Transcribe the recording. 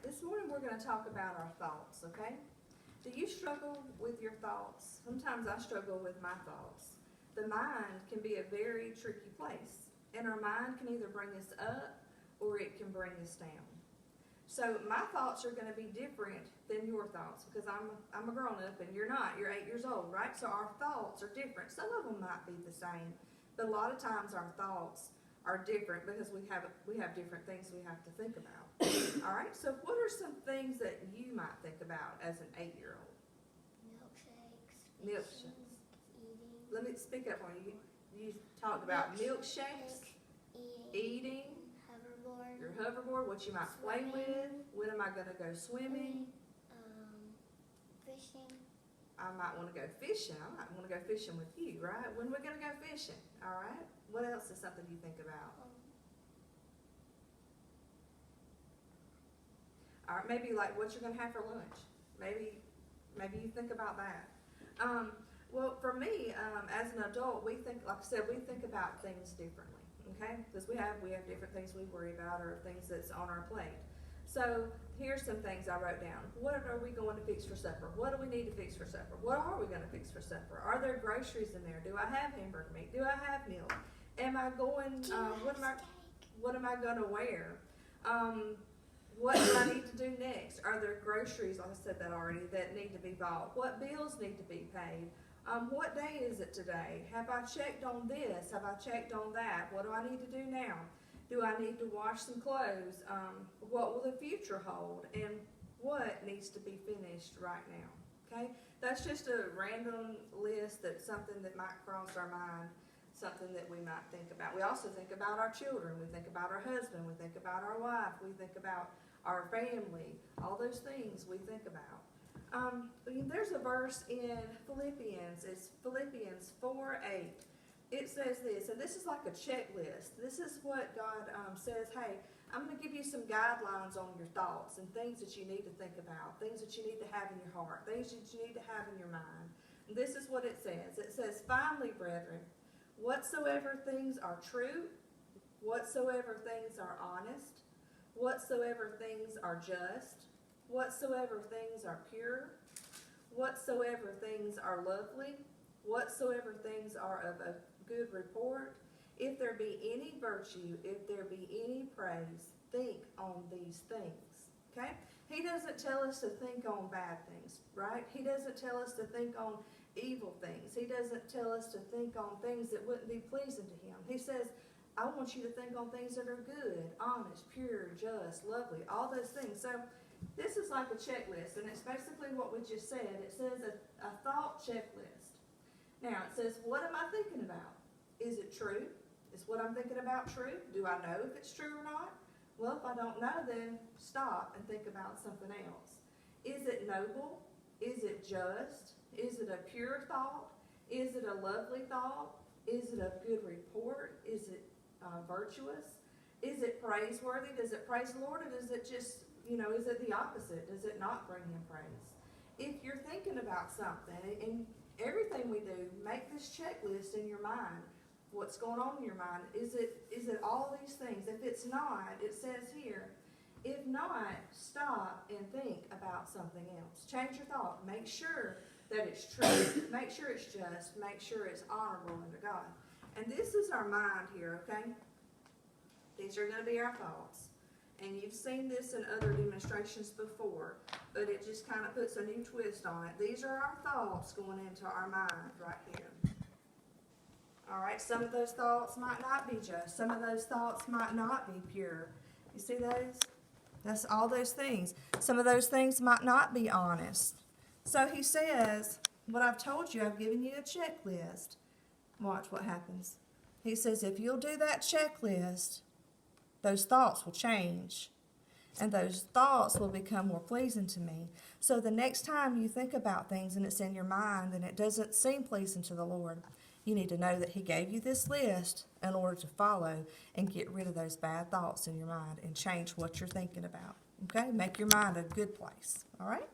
This morning we're going to talk about our thoughts, okay? Do you struggle with your thoughts? Sometimes I struggle with my thoughts. The mind can be a very tricky place, and our mind can either bring us up or it can bring us down. So my thoughts are going to be different than your thoughts because I'm a grown up and you're not. You're 8 years old, right? So our thoughts are different. Some of them might be the same, but a lot of times our thoughts are different because we have different things we have to think about. All right. So what are some things that you might think about as an 8-year-old? Milkshakes. Eating. Let me speak up for you. You talked about milkshakes, eating, Hoverboard. your hoverboard, what you might play with. When am I going to go swimming? Fishing. I might want to go fishing. I might want to go fishing with you, right? When are we going to go fishing? All right. What else is something you think about? All right. Maybe like what you're going to have for lunch. Maybe you think about that. Well, for me, as an adult, we think, like I said, we think about things differently. Okay, because we have different things we worry about or things that's on our plate. So here's some things I wrote down. What are we going to fix for supper? What do we need to fix for supper? What are we going to fix for supper? Are there groceries in there? Do I have hamburger meat? Do I have milk? Am I going? What am I going to wear? What do I need to do next? Are there groceries, like I said that already, that need to be bought? What bills need to be paid? What day is it today? Have I checked on this? Have I checked on that? What do I need to do now? Do I need to wash some clothes? What will the future hold? And what needs to be finished right now? Okay? That's just a random list that's something that might cross our mind, something that we might think about. We also think about our children. We think about our husband. We think about our wife. We think about our family. All those things we think about. There's a verse in Philippians. It's Philippians 4:8. It says this, and this is like a checklist. This is what God says, hey, I'm going to give you some guidelines on your thoughts and things that you need to think about, things that you need to have in your heart, things that you need to have in your mind. And this is what it says. It says, finally, brethren, whatsoever things are true, whatsoever things are honest, whatsoever things are just, whatsoever things are pure, whatsoever things are lovely, whatsoever things are of a good report, if there be any virtue, if there be any praise, think on these things. Okay? He doesn't tell us to think on bad things, right? He doesn't tell us to think on evil things. He doesn't tell us to think on things that wouldn't be pleasing to him. He says, I want you to think on things that are good, honest, pure, just, lovely, all those things. So this is like a checklist, and it's basically what we just said. It says a thought checklist. Now, it says, what am I thinking about? Is it true? Is what I'm thinking about true? Do I know if it's true or not? Well, if I don't know, then stop and think about something else. Is it noble? Is it just? Is it a pure thought? Is it a lovely thought? Is it of good report? Is it virtuous? Is it praiseworthy? Does it praise the Lord, or does it just, is it the opposite? Does it not bring him praise? If you're thinking about something, and everything we do, make this checklist in your mind. What's going on in your mind? Is it all these things? If it's not, it says here, if not, stop and think about something else. Change your thought. Make sure that it's true. Make sure it's just. Make sure it's honorable unto God. And this is our mind here, okay? These are going to be our thoughts. And you've seen this in other demonstrations before, but it just kind of puts a new twist on it. These are our thoughts going into our mind right here. All right, some of those thoughts might not be just. Some of those thoughts might not be pure. You see those? That's all those things. Some of those things might not be honest. So he says, what I've told you, I've given you a checklist. Watch what happens. He says, if you'll do that checklist, those thoughts will change. And those thoughts will become more pleasing to me. So the next time you think about things and it's in your mind and it doesn't seem pleasing to the Lord, you need to know that he gave you this list in order to follow and get rid of those bad thoughts in your mind and change what you're thinking about. Okay? Make your mind a good place. All right?